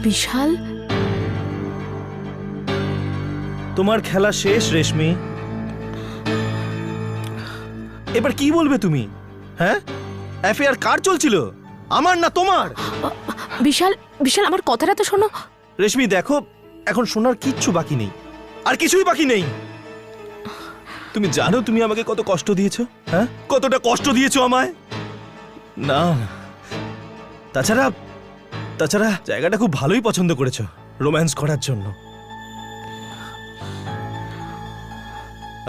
বিশাল, তোমার খেলা শেষ রেশমি। এবার কি বলবে তুমি? হ্যাঁ, অ্যাফেয়ার কার চলছিল, আমার না তোমার? বিশাল বিশাল আমার কথাটা তো শোনো। রেশমি দেখো, এখন শোনার কিচ্ছু বাকি নেই, আর কিছুই বাকি নেই। তুমি জানো তুমি আমাকে কত কষ্ট দিয়েছো? হ্যাঁ, কতটা কষ্ট দিয়েছো আমায়। না, তাছাড়া তাছাড়া জায়গাটা খুব ভালোই পছন্দ করেছো রোম্যান্স করার জন্য।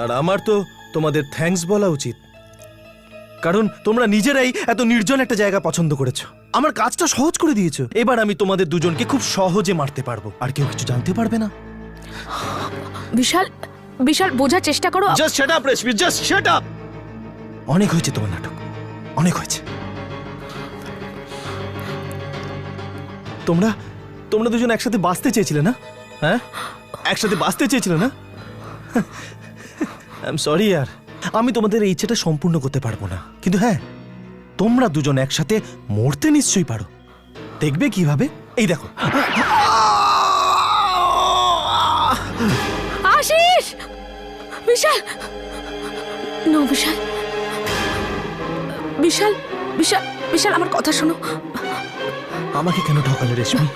আর আমার তো তোমাদের থ্যাঙ্কস বলা উচিত, কারণ তোমরা নিজেরাই এত নির্জন একটা জায়গা পছন্দ করেছো, আমার কাজটা সহজ করে দিয়েছো। এবার আমি তোমাদের দুজনকে খুব সহজে মারতে পারবো, আর কেউ কিছু জানতে পারবে না। বিশাল বিশাল বোঝার চেষ্টা করো। জাস্ট শাট আপ রেশমি, জাস্ট শাট আপ। অনেক হয়েছে তোমার নাটক, অনেক হয়েছে। তোমরা তোমরা দুজন একসাথে বাঁচতে চেয়েছিলে না? হ্যাঁ, একসাথে বাঁচতে চেয়েছিলে না? আই এম সরি ইয়ার, আমি তোমাদের এই ইচ্ছেটা সম্পূর্ণ করতে পারবো না, কিন্তু হ্যাঁ, তোমরা দুজন একসাথে মরতে নিশ্চয়ই পারো। দেখবে কিভাবে, এই দেখো। আশিস, বিশাল, নো বিশাল, বিশাল বিশাল বিশাল আমার কথা শোনো। আমাকে কেন ঠকালে রেশমি?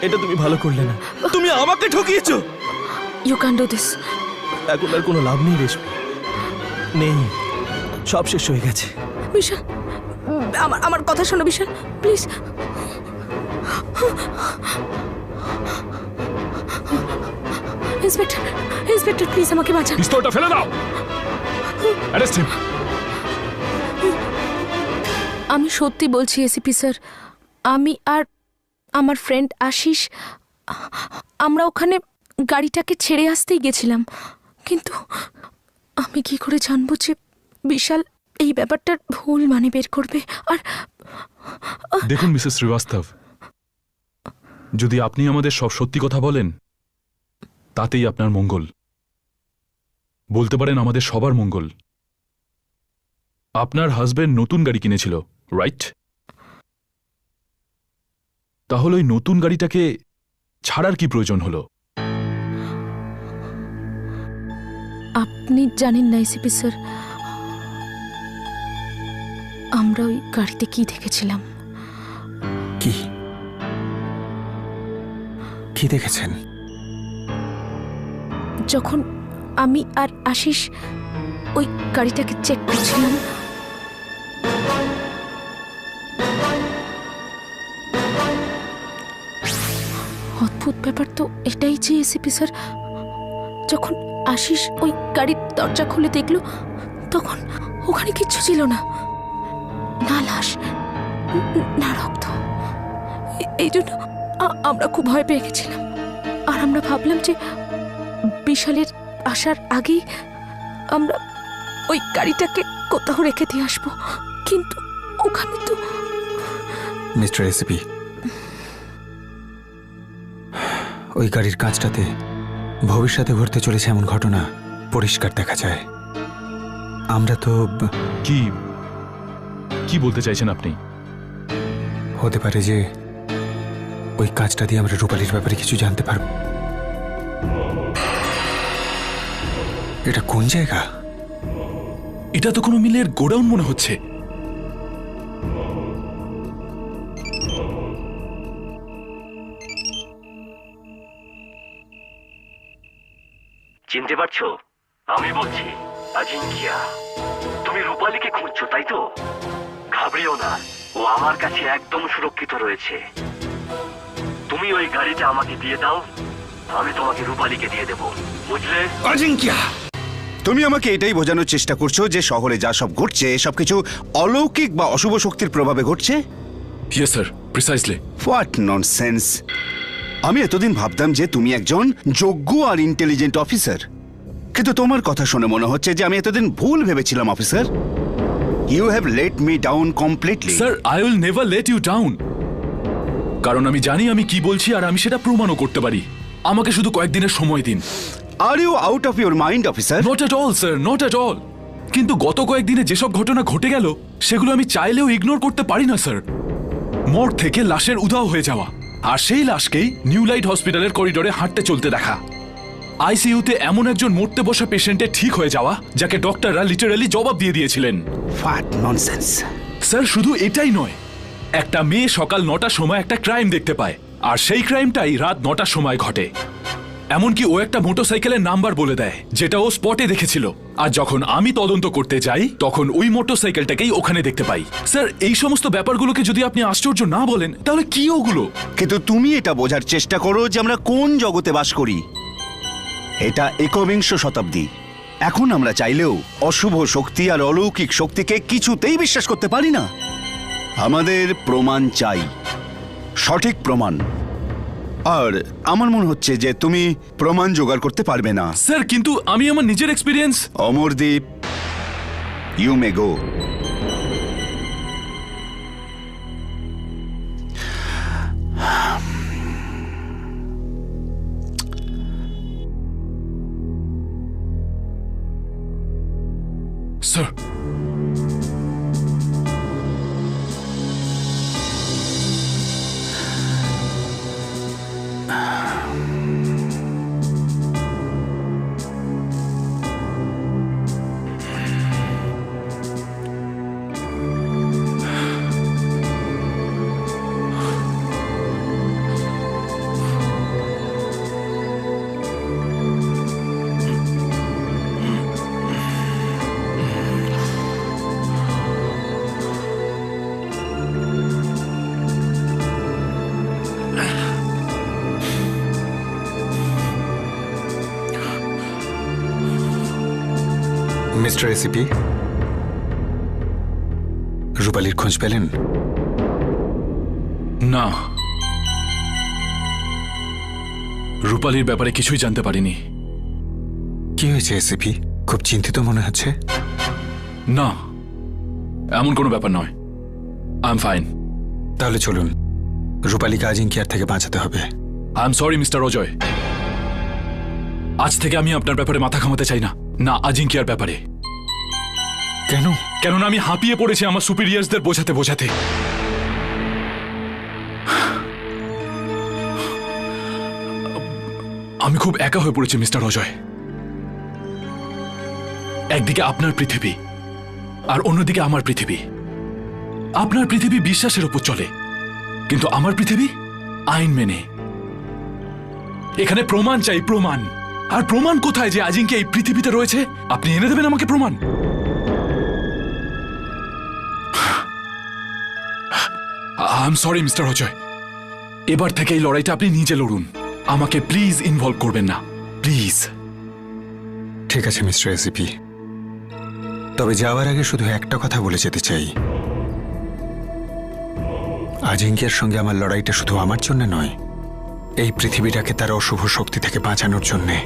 এটা তুমি ভালো করলে না, তুমি আমাকে ঠকিয়েছো। You can do this. এখন আর কোনো লাভ নেই রেশমি, নেই, সব শেষ হয়ে গেছে। বিশাল, আমার আমার কথা শোনো বিশাল, প্লিজ। ইন্সপেক্টর, ইন্সপেক্টর প্লিজ আমাকে বাঁচান। পিস্তলটা ফেলে দাও। Arrest him. আমি সত্যি বলছি এসিপি স্যার, আমি আর আমার ফ্রেন্ড আশিস আমরা ওখানে গাড়িটাকে ছেড়ে আসতেই গেছিলাম, কিন্তু আমি কি করে জানবো যে বিশাল এই ব্যাপারটার ভুল মানে বের করবে। আর দেখুন মিসেস শ্রীবাস্তব, যদি আপনি আমাদের সব সত্যি কথা বলেন তাতেই আপনার মঙ্গল, বলতে পারেন আমাদের সবার মঙ্গল। আপনার হাজবেন্ড নতুন গাড়ি কিনেছিল, রাইট? তাহলে ওই নতুন গাড়িটাকে ছাড়ার কি প্রয়োজন হলো? আপনি জানেন না এসিপি স্যার, আমরা ওই গাড়িতে কি দেখেছিলাম। কি কি দেখেছেন? যখন আমি আর আশিস ওই গাড়িটাকে চেক করছিলাম, অদ্ভুত ব্যাপার তো এটাই যে এসিপি স্যার, যখন আশিস ওই গাড়ির দরজা খুলে দেখলো তখন ওখানে কিচ্ছু ছিল না, না লাশ না রক্ত। এই জন্য আমরা খুব ভয় পেয়ে গেছিলাম, আর আমরা ভাবলাম যে বিশালের আসার আগেই আমরা ওই গাড়িটাকে কোথাও রেখে দিয়ে আসবো, কিন্তু ওখানে তো। মিস্টার এসিপি, ওই গাড়ির কাঁচটাতে ভবিষ্যতে ঘটতে চলেছে এমন ঘটনা পরিষ্কার দেখা যায়। আমরা তো কি কি বলতে চাইছেন আপনি? হতে পারে যে ওই কাজটা দিয়ে আমরা রূপালীর ব্যাপারে কিছু জানতে পারব। এটা কোন জায়গা? এটা তো কোনো মিলের গোডাউন মনে হচ্ছে। চিনতে পারছো? আমি বলছি আজিঙ্কিয়া। তুমি রূপালীকে খুঁজছো তাই তো? ঘাবড়িও না, ও আমার কাছে একদম সুরক্ষিত রয়েছে। তুমি ওই গাড়িটা আমাকে দিয়ে দাও, আমি তোমাকে রূপালীকে দিয়ে দেব, বুঝলে? আজিঙ্কিয়া, তুমি আমাকে এটাই বোঝানোর চেষ্টা করছো যে শহরে যা সব ঘটছে সবকিছু অলৌকিক বা অশুভ শক্তির প্রভাবে ঘটছে? Yes sir, precisely. What nonsense! আমি এতদিন ভাবতাম যে তুমি একজন যোগ্য আর ইন্টেলিজেন্ট অফিসার, কিন্তু তোমার কথা শুনে মনে হচ্ছে যে আমি এতদিন ভুল ভেবেছিলাম officer. You have let me down completely. Sir, I will never let you down, কারণ আমি জানি আমি কি বলছি আর আমি সেটা প্রমাণও করতে পারি। আমাকে শুধু কয়েকদিনের সময় দিন। Are you out of your mind officer? Not at all sir, not at all. কিন্তু গত কয়েকদিনে যেসব ঘটনা ঘটে গেল সেগুলো আমি চাইলেও ইগনোর করতে পারি না স্যার। মর্গ থেকে লাশের উধাও হয়ে যাওয়া, আর সেই লাশকেই নিউ লাইট হসপিটালের করিডোরে হাঁটতে চলতে দেখা। আইসিইউতে এমন একজন মরতে বসা পেশেন্টের ঠিক হয়ে যাওয়া যাকে ডক্টররা লিটারালি জবাব দিয়ে দিয়েছিলেন। What nonsense! স্যার শুধু এটাই নয়, একটা মেয়ে সকাল 9টার সময় একটা ক্রাইম দেখতে পায়, আর সেই ক্রাইমটাই রাত 9টার সময় ঘটে। এমনকি ও একটা মোটরসাইকেলের নাম্বার বলে দেয় যেটা ও স্পটে দেখেছিল, আর যখন আমি তদন্ত করতে যাই তখন ওই মোটরসাইকেলটাকেই ওখানে দেখতে পাই। স্যার এই সমস্ত ব্যাপারগুলোকে যদি আপনি আশ্চর্য না বলেন তাহলে কি ওগুলো? কিন্তু তুমি এটা বোঝার চেষ্টা করো যে আমরা কোন জগতে বাস করি। এটা একবিংশ শতাব্দী। এখন আমরা চাইলেও অশুভ শক্তি আর অলৌকিক শক্তিকে কিছুতেই বিশ্বাস করতে পারি না। আমাদের প্রমাণ চাই, সঠিক প্রমাণ। আর আমার মনে হচ্ছে যে তুমি প্রমাণ জোগাড় করতে পারবে না। স্যার কিন্তু আমি আমার নিজের experience. Amardeep, you may go. Sir mister ACP, রূপালীর খোঁজ পেলেন? না, রূপালীর ব্যাপারে কিছুই জানতে পারিনি। কি হয়েছে এসিপি? খুব চিন্তিত মনে হচ্ছে। না, এমন কোনো ব্যাপার নয়, আই এম ফাইন। তাহলে চলুন, রূপালীকে আজিঙ্কিয়ার থেকে বাঁচাতে হবে। I am sorry mister Ajay, আজ থেকে আমি আপনার ব্যাপারে মাথা ঘামাতে চাই না, না আজিঙ্কিয়ার ব্যাপারে। কেন? কেননা আমি হাঁপিয়ে পড়েছি আমার সুপিরিয়ার্সদের বোঝাতে বোঝাতে। আমি খুব একা হয়ে পড়েছি মিস্টার অজয়। একদিকে আপনার পৃথিবী আর অন্যদিকে আমার পৃথিবী। আপনার পৃথিবী বিশ্বাসের উপর চলে, কিন্তু আমার পৃথিবী আইন মেনে। এখানে প্রমাণ চাই, প্রমাণ। আর প্রমাণ কোথায় যে আজিঙ্কে এই পৃথিবীতে রয়েছে? আপনি এনে দেবেন আমাকে প্রমাণ? I am sorry mister Ajay, এবার থেকে এই লড়াইটা আপনি নিজে লড়ুন, আমাকে প্লিজ ইনভলভ করবেন না, প্লিজ। ঠিক আছে মিস্টার এসিপি, তবে যাওয়ার আগে শুধু একটা কথা বলে যেতে চাই। আজিঙ্কিয়ার সঙ্গে আমার লড়াইটা শুধু আমার জন্য নয়, এই পৃথিবীটাকে তার অশুভ শক্তি থেকে বাঁচানোর জন্যে।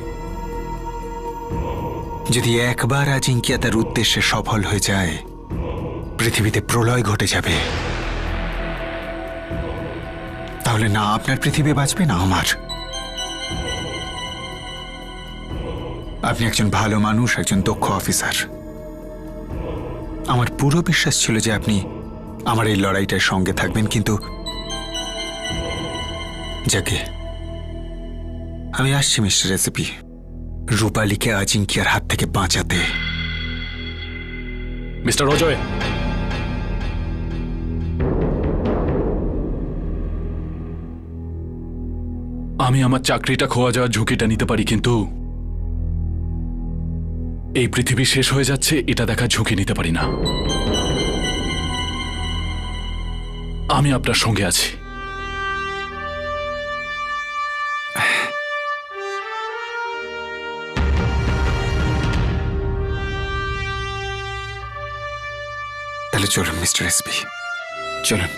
যদি একবার আজিঙ্কিয়া তার উদ্দেশ্যে সফল হয়ে যায়, পৃথিবীতে প্রলয় ঘটে যাবে। তাহলে না আপনার পৃথিবী বাঁচবে না আমার। আপনি একজন ভালো মানুষ, একজন দক্ষ অফিসার। আমার পুরো বিশ্বাস ছিল যে আপনি আমার এই লড়াইটার সঙ্গে থাকবেন, কিন্তু যাকে আমি আসছি মিস্টার এসিপি, রূপালীকে আজিঙ্কিয়ার হাত থেকে বাঁচাতে। মিস্টার অজয়, আমি আমার চাকরিটা খোয়া যাওয়ার ঝুঁকিটা নিতে পারি, কিন্তু এই পৃথিবী শেষ হয়ে যাচ্ছে এটা দেখার ঝুঁকি নিতে পারি না। আমি আপনার সঙ্গে আছি। তাহলে চলুন মিস্টার এসপি, চলুন।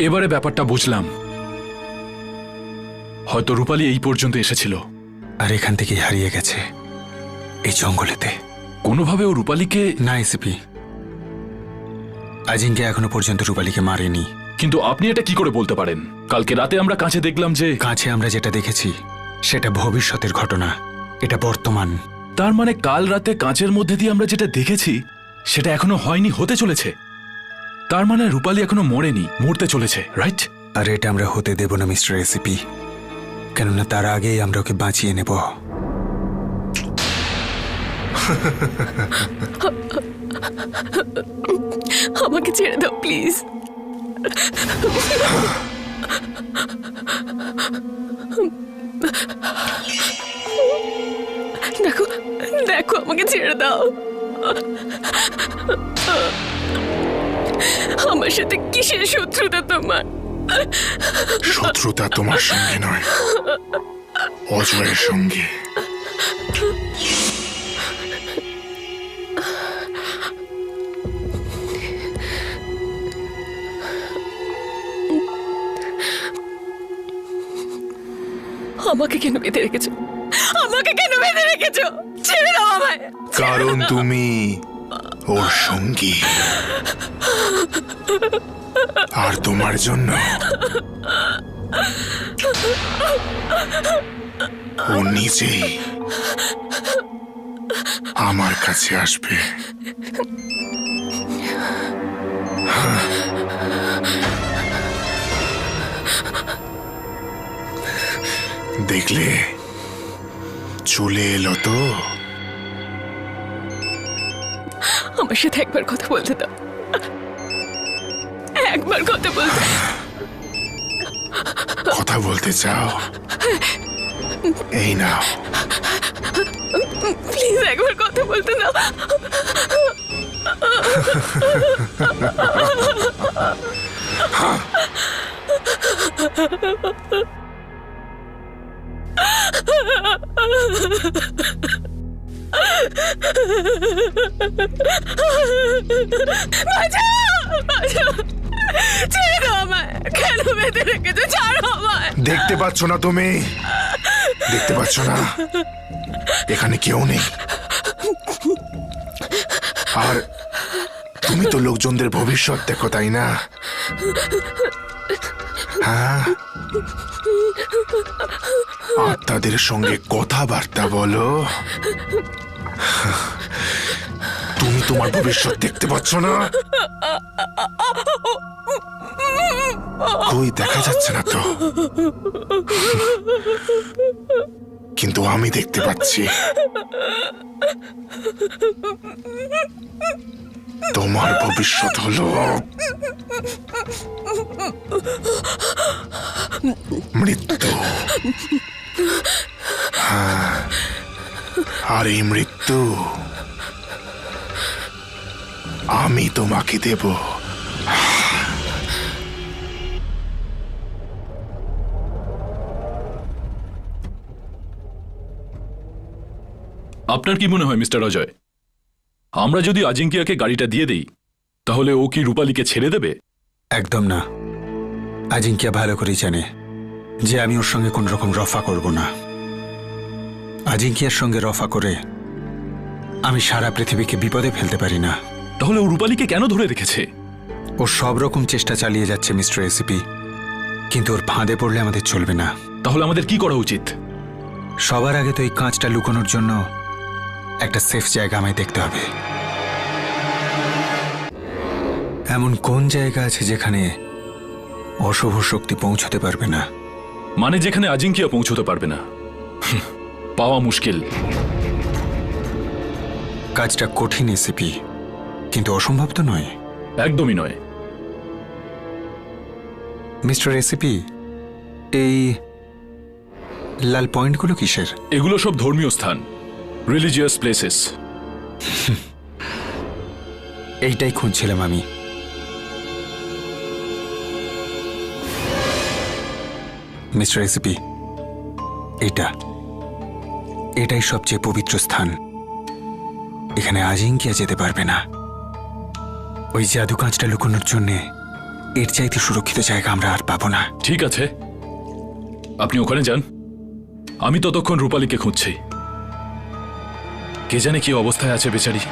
এবারে ব্যাপারটা বুঝলাম। হয়তো রূপালী এই পর্যন্ত এসেছিল, আর এখান থেকেই হারিয়ে গেছে এই জঙ্গলেতে। কোনোভাবে ও রূপালীকে। না এসিপি, আজিঙ্ক্য এখনো পর্যন্ত রূপালীকে মারেনি। কিন্তু আপনি এটা কি করে বলতে পারেন? কালকে রাতে আমরা কাছে দেখলাম যে। কাছে আমরা যেটা দেখেছি সেটা ভবিষ্যতের ঘটনা, এটা বর্তমান। তার মানে কাল রাতে কাঁচের মধ্যে দিয়ে আমরা যেটা দেখেছি সেটা এখনো হয়নি, হতে চলেছে। তার মানে রূপালী এখনো মরেনি, মরতে চলেছে, রাইট? আর এটা আমরা হতে দেব না মিস্টার এসিপি, কেননা তার আগেই আমরা ওকে বাঁচিয়ে নেব। আমাকে ছেড়ে দাও প্লিজ। দেখো দেখো, আমাকে ছেড়ে দাও। আমার সাথে কিসের শত্রুতা তোমার? শত্রুতা তোমার সঙ্গে নয়, অজয়ের সঙ্গে। আমাকে কেন বেঁধে রেখেছো? আমাকে কেন বেঁধে রেখেছো? ছেড়ে দাও আমায়। কারণ তুমি ওর সঙ্গী, আর তোমার জন্য ও নিজেই আমার কাছে আসবে। দেখলে, চলে এলো তো। আমার সাথে একবার কথা বলতে দাও, একবার কথা বলতে। কথা বলতে চাও? এই নাও। প্লিজ একবার কথা বলতে দাও। ছেড়ে দাও আমায়। কেন বেঁধে রেখেছো? ছাড়ো আমায়। দেখতে পাচ্ছ না তুমি? দেখতে পাচ্ছ না এখানে কেউ নেই? আর তুমি তো লোকজনদের ভবিষ্যৎ দেখো, তাই না? হ্যাঁ, আত্মাদের সঙ্গে কথাবার্তা বলো। তুমি তোমার ভবিষ্যৎ দেখতে পাচ্ছ না? কই, দেখা যাচ্ছে না তো, কিন্তু আমি দেখতে পাচ্ছি। তোমার ভবিষ্যৎ হলো মৃত্যু। হ্যাঁ, আর এই মৃত্যু আমি তোমাকে দেব। আপনার কি মনে হয় মিস্টার অজয়, আমরা যদি আজিঙ্কিয়াকে গাড়িটা দিয়ে দেই তাহলে ও কি রূপালীকে ছেড়ে দেবে? একদম না। আজিঙ্ক্য ভালো করেই জানে যে আমি ওর সঙ্গে কোন রকম রফা করব না। আজিঙ্ক্যার সঙ্গে রফা করে আমি সারা পৃথিবীকে বিপদে ফেলতে পারি না। তাহলে ও রূপালীকে কেন ধরে রেখেছে? ও সব রকম চেষ্টা চালিয়ে যাচ্ছে মিস্টার এসিপি, কিন্তু ওর ফাঁদে পড়লে আমাদের চলবে না। তাহলে আমাদের কি করা উচিত? সবার আগে তো এই কাঁচটা লুকানোর জন্য একটা সেফ জায়গা আমায় দেখতে হবে। এমন কোন জায়গা আছে যেখানে অশুভ শক্তি পৌঁছতে পারবে না? মানে যেখানে আজিঙ্কিয়া পৌঁছতে পারবে না? পাওয়া মুশকিল। কাজটা কঠিন এসিপি, কিন্তু অসম্ভব তো নয়। একদমই নয়। মিস্টার এসিপি, এই লাল পয়েন্টগুলো কিসের? এগুলো সব ধর্মীয় স্থান, রিলিজিয়াস প্লেসেস। এইটাই খুঁজছিলাম আমি। মিস্টার এসিপি, এটাই সবচেয়ে পবিত্র স্থান। এখানে আজিঙ্কিয়া যেতে পারবে না। ওই জাদু কাঁচটা লুকোনোর জন্যে এর চাইতে সুরক্ষিত জায়গা আমরা আর পাবো না। ঠিক আছে, আপনি ওখানে যান, আমি ততক্ষণ রূপালীকে খুঁজছি। কে জানে কি অবস্থায় আছে বেচারি।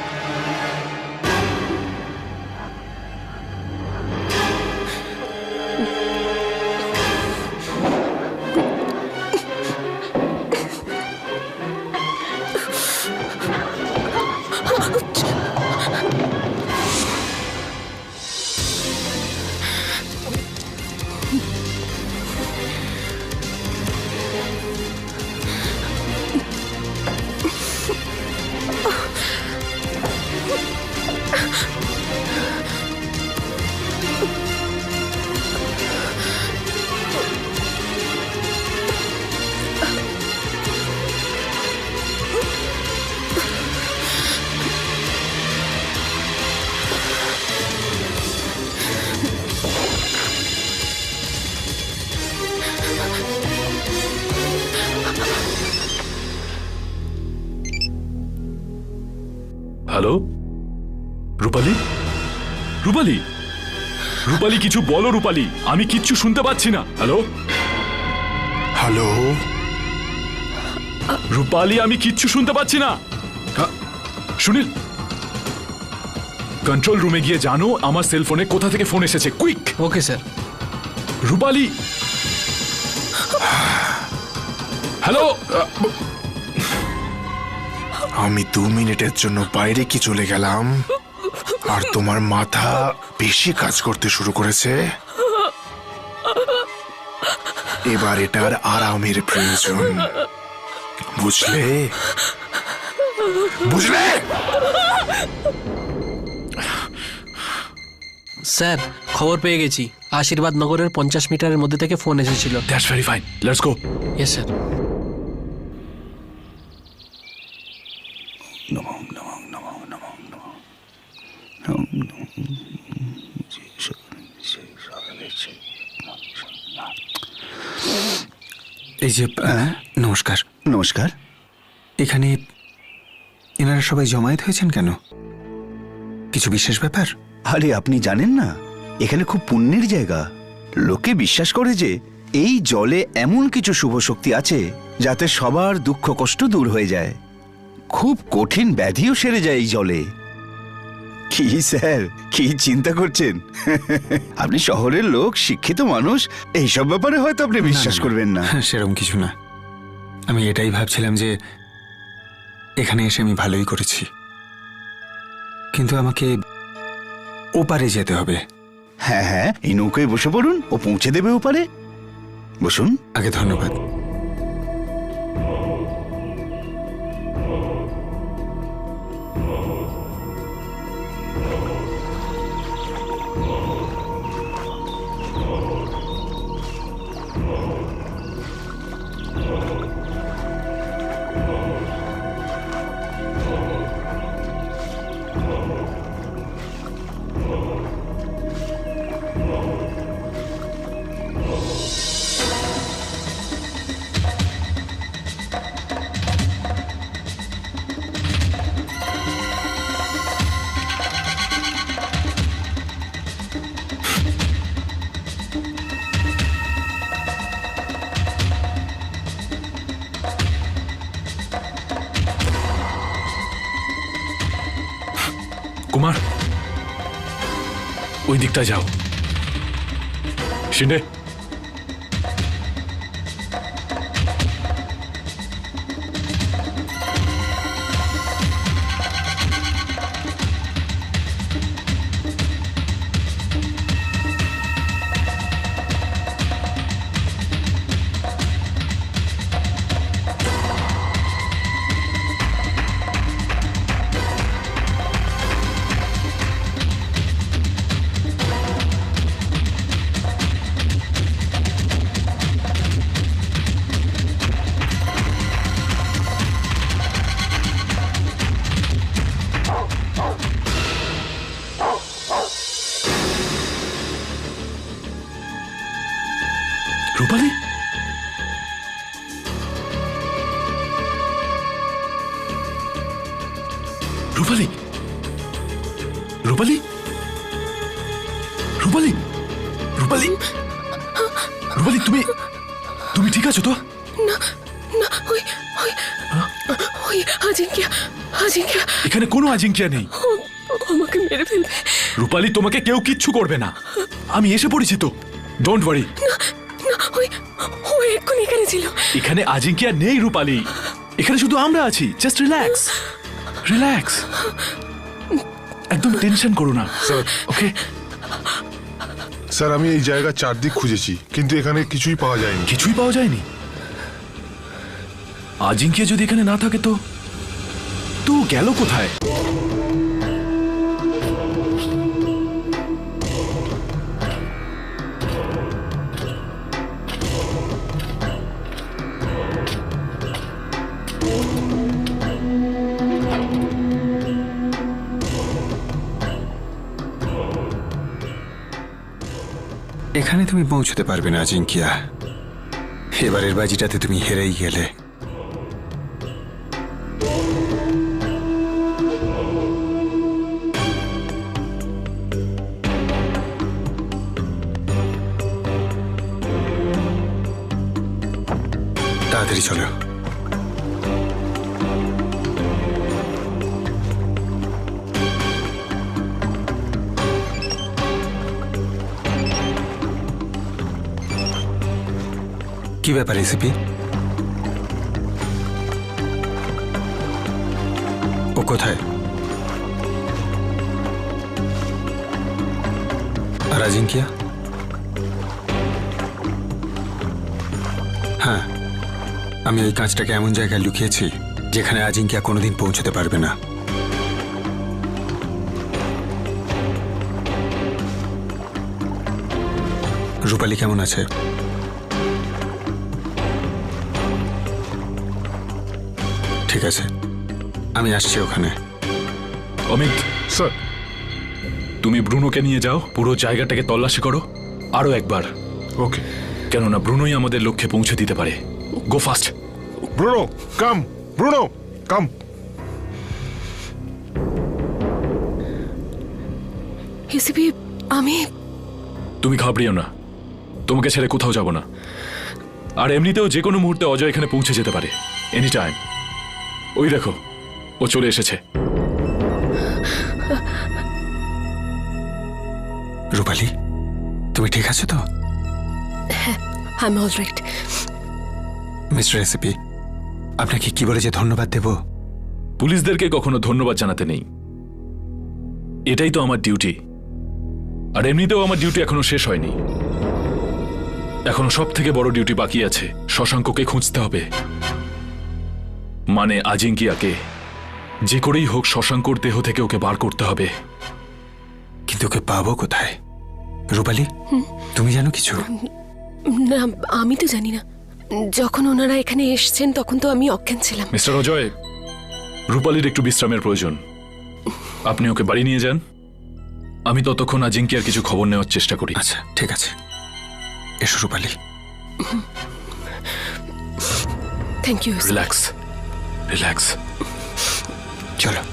হ্যালো, রূপালী? রূপালী, রূপালী কিছু বলো রূপালী, আমি কিচ্ছু শুনতে পাচ্ছি না। হ্যালো হ্যালো, রূপালী, আমি কিচ্ছু শুনতে পাচ্ছি না। সুনীল, কন্ট্রোল রুমে গিয়ে জানো আমার সেল ফোনে কোথা থেকে ফোন এসেছে। Quick. Okay sir. Rupali, hello. আমি 2 মিনিটের জন্য বাইরে কি চলে গেলাম আর তোমার মাথা বেশি কাজ করতে শুরু করেছে। এবার এটার আরামের প্রয়োজন, বুঝলে? বুঝলে? স্যার, খবর পেয়ে গেছি। আশীর্বাদ নগরের 50 মিটারের মধ্যে থেকে ফোন এসেছিল। That's very fine, let's go. Yes sir. এই যে নমস্কার। নমস্কার। এখানে এনারা সবাই জমায়েত হয়েছেন কেন? কিছু বিশেষ ব্যাপার? আরে আপনি জানেন না, এখানে খুব পুণ্যের জায়গা। লোকে বিশ্বাস করে যে এই জলে এমন কিছু শুভ শক্তি আছে যাতে সবার দুঃখ কষ্ট দূর হয়ে যায়, খুব কঠিন ব্যাধিও সেরে যায় এই জলে। কি স্যার, কি চিন্তা করছেন? আপনি শহরের লোক, শিক্ষিত মানুষ, এইসব ব্যাপারে হয়তো আপনি বিশ্বাস করবেন না। সেরকম কিছু না। আমি এটাই ভাবছিলাম যে এখানে এসে আমি ভালোই করেছি, কিন্তু আমাকে ওপারে যেতে হবে। হ্যাঁ হ্যাঁ, এই নৌকায় বসে পড়ুন, ও পৌঁছে দেবে ওপারে। বসুন। আগে ধন্যবাদ। কুমার, ওই দিকটা যাও। শিন্ডে, রূপালী, রূপালী, রূপালী, রূপালী, রূপালী, রূপালী, তুমি তুমি ঠিক আছো তো? না না, ওই ওই ওই আজিঙ্কিয়া, আজিঙ্কিয়া এখানে কোনো আজিঙ্কিয়া নেই। আমাকে মেরে ফেলবে। রূপালী, তোমাকে কেউ কিচ্ছু করবে না, আমি এসে পড়েছি তো, ডোন্ট ওয়ারি। না, ওই ওই এক্ষুনি এখানে ছিল। এখানে আজিঙ্কিয়া নেই রূপালী, এখানে শুধু আমরা আছি। জাস্ট রিল্যাক্স, রিল্যাক্স, একদম টেনশন করো না, স্যার, ওকে? স্যার আমি এই জায়গার চারদিক খুঁজেছি, কিন্তু এখানে কিছুই পাওয়া যায়নি। কিছুই পাওয়া যায়নি? আজিঙ্কিয়া যদি এখানে না থাকে তো তো গেল কোথায়? এখানে তুমি পৌঁছতে পারবে না আজিঙ্কিয়া, এবারের বাজিটাতে তুমি হেরেই গেলে। তাড়াতাড়ি চলো। কি ব্যাপার এসিপি? ও কোথায়? আর আজিঙ্কিয়া? হ্যাঁ, আমি এই কাজটাকে এমন জায়গায় লুকিয়েছি যেখানে আজিঙ্কিয়া কোনোদিন পৌঁছতে পারবে না। রূপালী কেমন আছে? ঠিক আছে, আমি আসছি ওখানে। অমিত, স্যার, তুমি ব্রুনোকে নিয়ে যাও, পুরো জায়গাটাকে তল্লাশি করো আরো একবার, ওকে। কেননা ব্রুনোই আমাদের লক্ষ্যে পৌঁছে দিতে পারে। গো ফাস্ট। ব্রুনো কাম, ব্রুনো কাম। এসিপি, আমি তুমি ঘাবড়িও না, তোমাকে ছেড়ে কোথাও যাব না। আর এমনিতেও যে কোনো মুহূর্তে অজয় এখানে পৌঁছে যেতে পারে, এনি টাইম। ওই দেখো, ও চলে এসেছে। রূপালী, তুমি ঠিক আছো তো? I am alright. Mister ACP, আপনাকে কি বলে যে ধন্যবাদ দেব? পুলিশদেরকে কখনো ধন্যবাদ জানাতে নেই, এটাই তো আমার ডিউটি। আর এমনিতেও আমার ডিউটি এখনো শেষ হয়নি, এখনো সব থেকে বড় ডিউটি বাকি আছে। শশাঙ্ককে খুঁজতে হবে, মানে আজিঙ্কিয়াকে। যে করেই হোক শশাঙ্কর দেহ থেকে ওকে বার করতে হবে। কিন্তু ওকে পাবো কোথায়? রূপালী, তুমি জানো কিছু? না, আমি তো জানি না। যখন ওনারা এখানে এসেছেন তখন তো আমি অজ্ঞান ছিলাম। মিস্টার অজয়, রূপালীর একটু বিশ্রামের প্রয়োজন, আপনি ওকে বাড়ি নিয়ে যান। আমি ততক্ষণ আজিঙ্কিয়ার কিছু খবর নেওয়ার চেষ্টা করি। আচ্ছা, ঠিক আছে, এসো Rupali. Thank you. Relax, relax. চলো।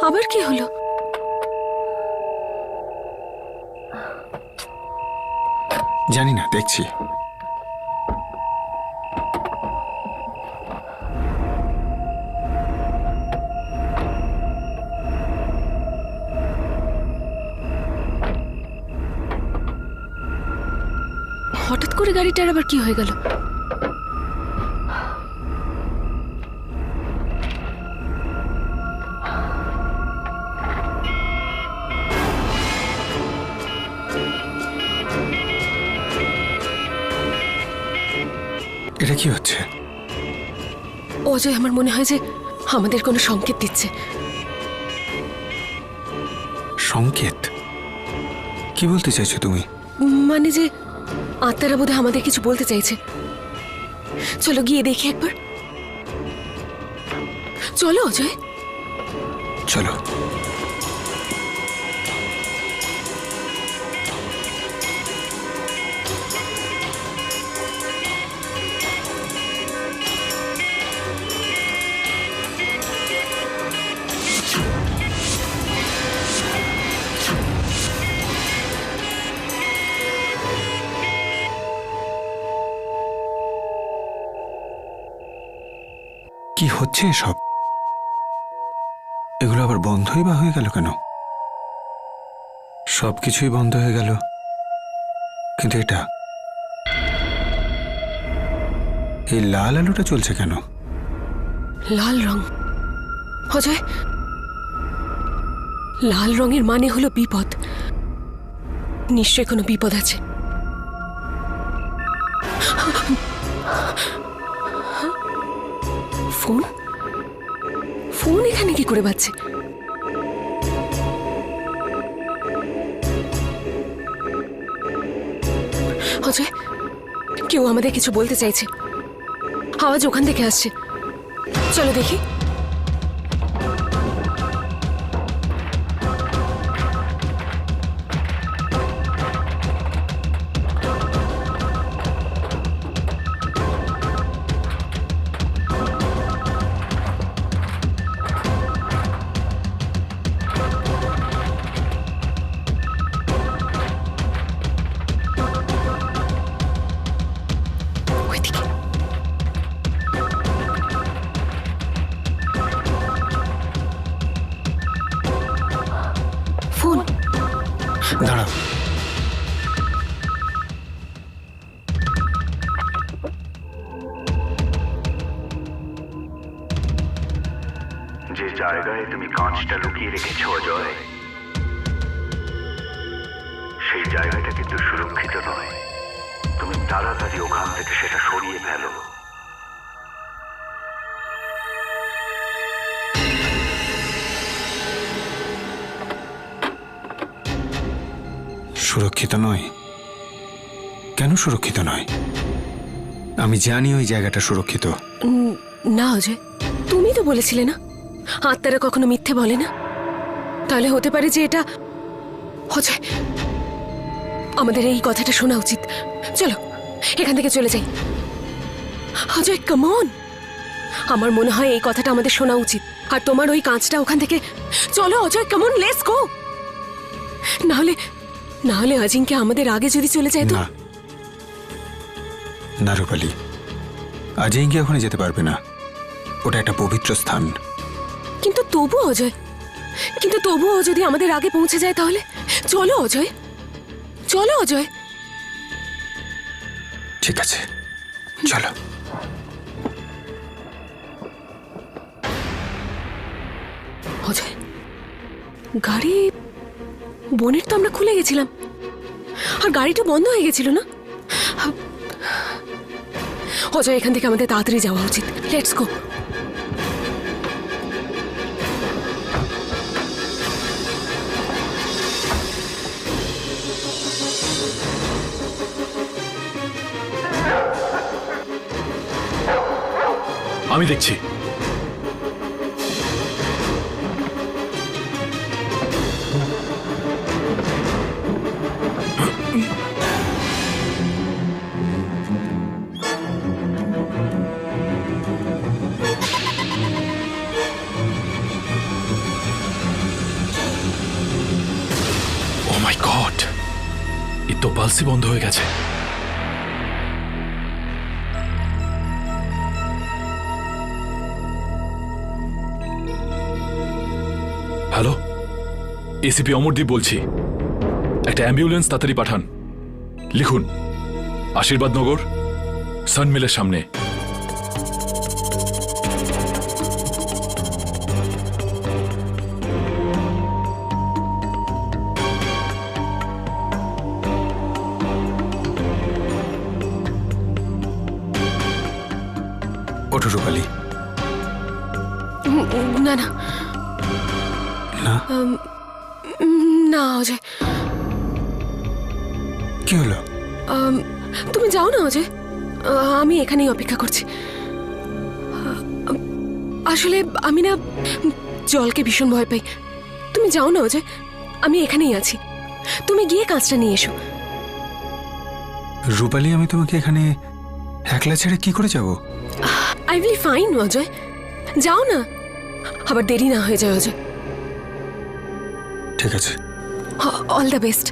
আবার কি হলো? জানি না, দেখছি। হঠাৎ করে গাড়িটার আবার কি হয়ে গেল? এটা কি হচ্ছে? অজয়, আমার মনে হয় যে আমাদের কোনো সংকেত দিচ্ছে। সংকেত? কি বলতে চাইছো তুমি? মানে যে আত্মারা বোধহয় আমাদের কিছু বলতে চাইছে। চলো গিয়ে দেখি একবার। চলো অজয়। চলো। হচ্ছে এসব? এগুলো আবার বন্ধই বা হয়ে গেল কেন? সবকিছুই বন্ধ হয়ে গেল, কিন্তু এটা, এই লাল আলোটা চলছে কেন? লাল রং, অজয়, লাল রঙের মানে হলো বিপদ। নিশ্চয় কোনো বিপদ আছে। ফোন, ফোন এখানে কি করে বাজছে? অজয়, কেউ আমাদের কিছু বলতে চাইছে। আওয়াজ ওখান থেকে আসছে, চলো দেখি। ওইদিকে। ফোন। দাঁড়া, যে জায়গায় তুমি কাঁচটা লুকিয়ে রেখেছো অজয়, সেই জায়গাটা কিন্তু সুরক্ষিত নয়। তুমি তাড়াতাড়ি ওখান থেকে সেটা সরিয়ে ফেলো। সুরক্ষিত নয়? কেন সুরক্ষিত নয়? আমি জানি ওই জায়গাটা সুরক্ষিত। না অজয়, তুমি তো বলেছিলে না আত্মারা কখনো মিথ্যে বলে না। তাহলে হতে পারে যে এটা। অজয়, আমাদের এই কথাটা শোনা উচিত। চলো এখান থেকে চলে যাই। অজয় কাম অন, আমার মনে হয় এই কথাটা আমাদের শোনা উচিত। আর তোমার ওই কাঁচটা ওখান থেকে। চলো Ajay, come on, let's go. না হলে অজিঙ্কে আমাদের আগে যদি চলে যায় তো। না না রূপালী, অজিঙ্কে ওখানে যেতে পারবে না। ওটা একটা পবিত্র স্থান। কিন্তু তবুও অজয়, কিন্তু তবুও যদি আমাদের আগে পৌঁছে যায় তাহলে। চলো অজয়, চলো অজয়। ঠিক আছে, চলো। অজয়, গাড়ি বনেট তো আমরা খুলে গেছিলাম, আর গাড়িটা বন্ধ হয়ে গেছিল না? অজয়, এখান থেকে আমাদের তাড়াতাড়ি যাওয়া উচিত। Let's go. আমি দেখছি। ও মাই গড, এ তো পালসি বন্ধ হয়ে গেছে। হ্যালো, এসিপি অমরদীপ বলছি। একটা অ্যাম্বুলেন্স তাড়াতাড়ি পাঠান। লিখুন, আশীর্বাদ নগর, সানমিলের সামনে। ওঠো রূপালী। না না না, না অজয়, কি হলো? তুমি যাও না অজয়, আমি এখানেই অপেক্ষা করছি। আসলে আমি না জলকে ভীষণ ভয় পাই। তুমি যাও না অজয়, আমি এখানেই আছি। তুমি গিয়ে কাজটা নিয়ে এসো। রূপালী, আমি তোমাকে এখানে একলা ছেড়ে কি করে যাব? I will be fine Ajay, যাও না, আবার দেরি না হয়ে যায় অজয়। ঠিক আছে, অল দ্য বেস্ট।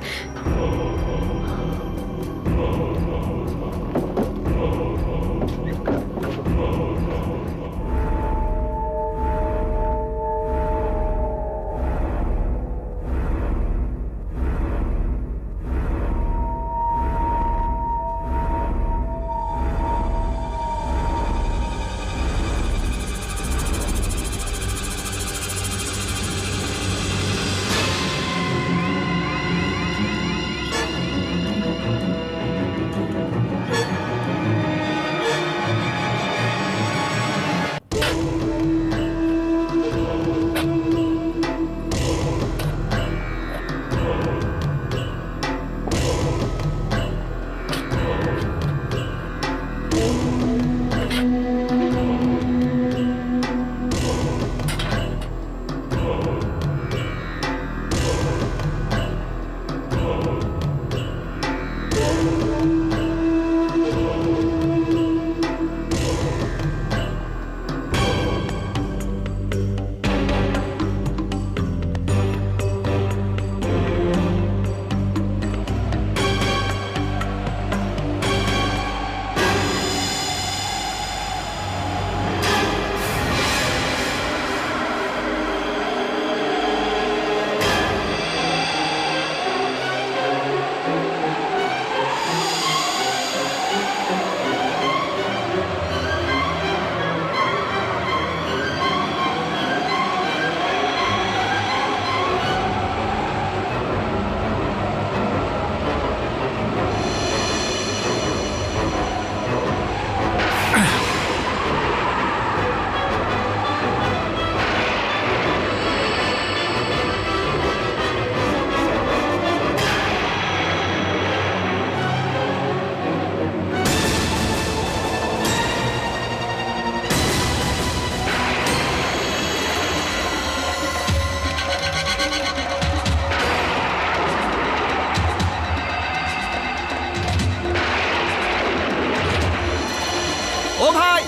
ও ভাই,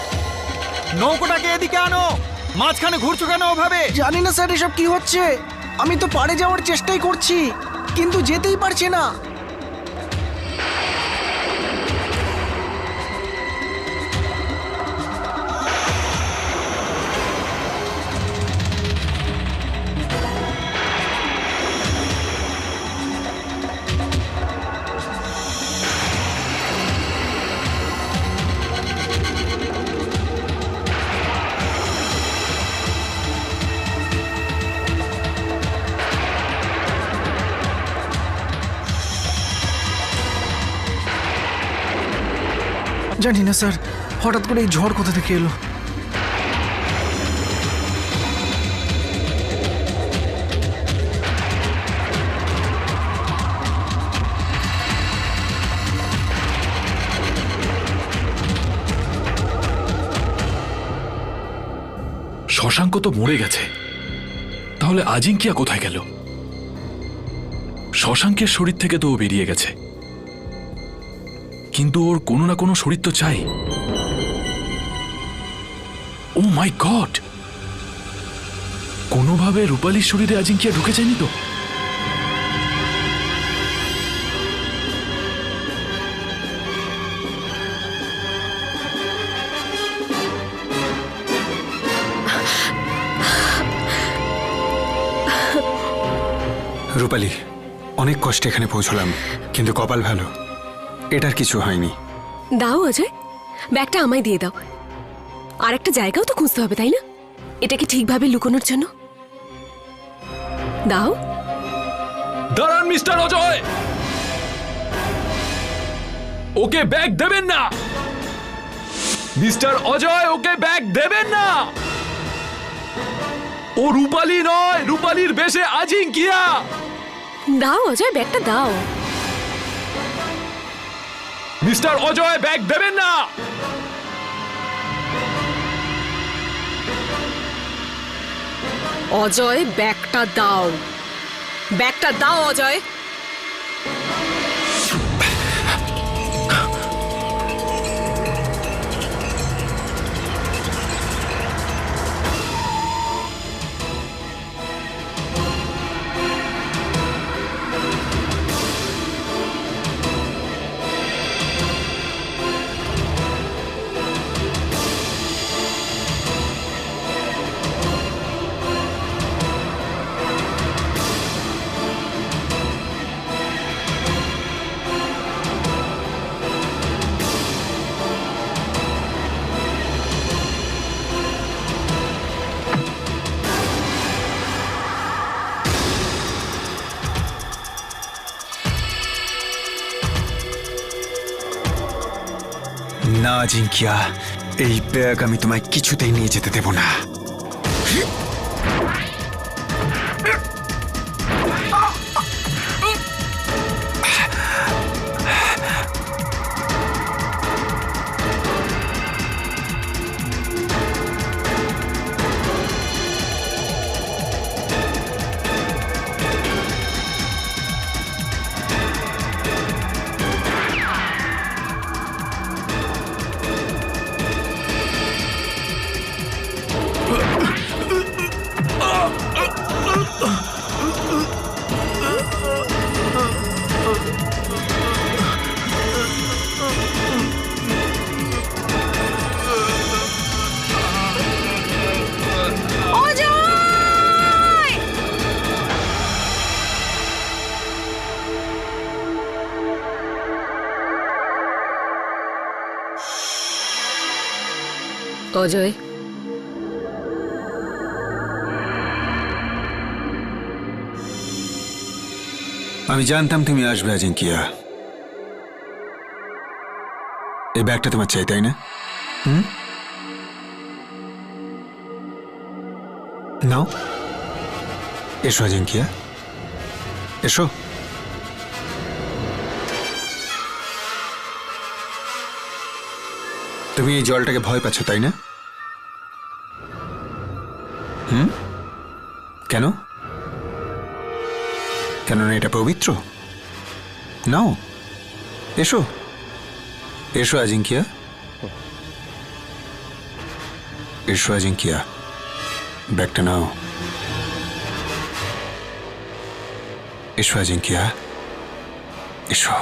নৌকোটাকে এদিকে আনো। মাঝখানে ঘুরছো কেন ওভাবে? জানি না স্যার এসব কি হচ্ছে। আমি তো পাড়ে যাওয়ার চেষ্টাই করছি, কিন্তু যেতেই পারছি না। জানি না স্যার, হঠাৎ করে এই ঝড় কোথা থেকে এলো। শশাঙ্ক তো মরে গেছে, তাহলে আজিঙ্কিয়া কোথায় গেল? শশাঙ্কের শরীর থেকে তো ও বেরিয়ে গেছে, কিন্তু ওর কোনো না কোনো শরীর তো চাই। ও মাই গড, কোনোভাবে রূপালীর শরীরে আজিঙ্কিয়া ঢুকে যায়নি তো? রূপালী, অনেক কষ্টে এখানে পৌঁছলাম, কিন্তু কপাল ভালো, এটার কিছু হয়নি। দাও অজয়, ব্যাগটা আমায় দিয়ে দাও। আর একটা জায়গাও তো খুঁজতে হবে, তাই না? এটাকে ঠিকভাবে লুকোনোর জন্য দাও। দাঁড়ান মিস্টার অজয়, ওকে ব্যাগ দেবেন না। মিস্টার অজয়, ওকে ব্যাগ দেবেন না। ও রূপালী নয়, রূপালীর বেশে আজিঙ্কিয়া। দাও অজয়, ব্যাগটা দাও। মিস্টার অজয়, ব্যাগ দেবেন না। অজয়, ব্যাগটা দাও। ব্যাগটা দাও অজয়। না আজিঙ্কিয়া, এই ব্যাগ আমি তোমায় কিছুতেই নিয়ে যেতে দেব না। অজয়, আমি জানতাম তুমি আসবে আজিঙ্কিয়া। এই ব্যাগটা তোমার চাই, তাই না? নাও, এসো আজিঙ্কিয়া, এসো। তুমি এই জলটাকে ভয় পাচ্ছ, তাই না? কেন? কেননা এটা পবিত্র। নাও, এসো, এসো আজিঙ্কিয়া, এসো আজিঙ্কিয়া, ব্যাগটা নাও। এসো আজিঙ্কিয়া, এসো।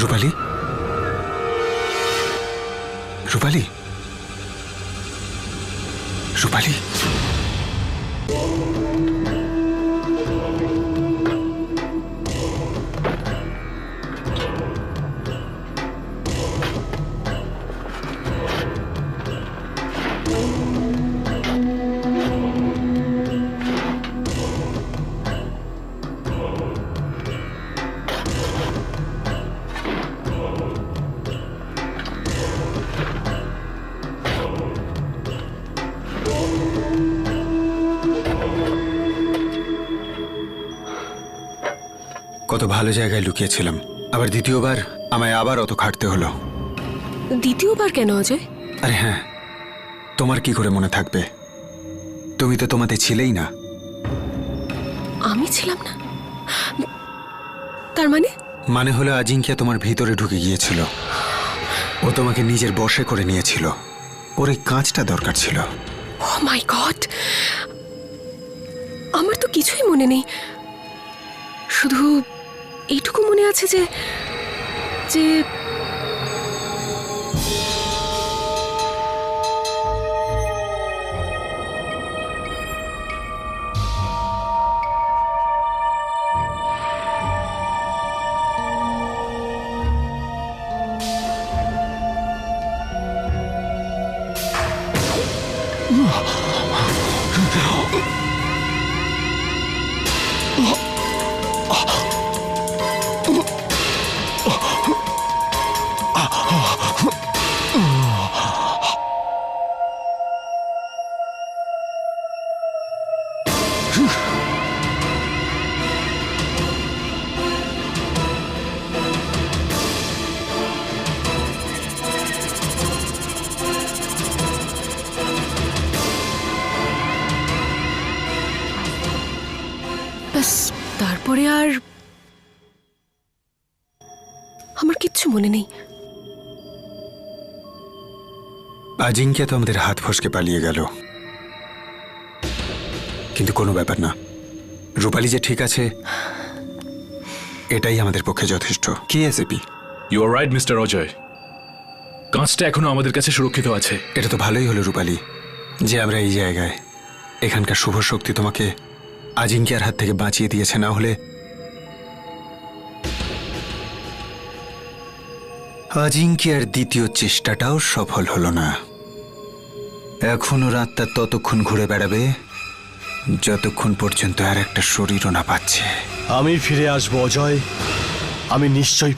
রূপালী, রূপালী, রূপালী। কত ভালো জায়গায় লুকিয়েছিলাম, আবার দ্বিতীয়বার আমায় আবার অত খাটতে হলো। দ্বিতীয়বার কেন অজয়? আরে হ্যাঁ, তোমার কি করে মনে থাকবে? তুমি তো তোমাদের ছিলেই না। আমি ছিলাম না? তার মানে? মানে হলো আজিঙ্কিয়া তোমার ভিতরে ঢুকে গিয়েছিল। ও তোমাকে নিজের বশে করে নিয়েছিল। ওর এই কাজটা দরকার ছিল। ও মাই গড, আমার তো কিছুই মনে নেই। শুধু এইটুকু মনে আছে যে যে ব্যাস, তারপরে আর আমার কিচ্ছু মনে নেই। আজিঙ্কিয়া তো আমাদের হাত ফসকে পালিয়ে গেল, কিন্তু কোনো ব্যাপার না। রূপালী যে ঠিক আছে, এটাই আমাদের পক্ষে যথেষ্ট। কি ASAP? You are right mister Ajay, কাঁচটা এখনো আমাদের কাছে সুরক্ষিত আছে। এটা তো ভালোই হলো রূপালী যে আমরা এই জায়গায়। এখানকার শুভ শক্তি তোমাকে আজিঙ্কিয়ার হাত থেকে বাঁচিয়ে দিয়েছে, না হলে আজিঙ্কিয়ার দ্বিতীয় চেষ্টাটাও সফল হলো না। এখনো রাতটা ততক্ষণ ঘুরে বেড়াবে যতক্ষণ পর্যন্ত আর একটা শরীরও না পাচ্ছে। আমি ফিরে আসবো অজয়, আমি নিশ্চয়ই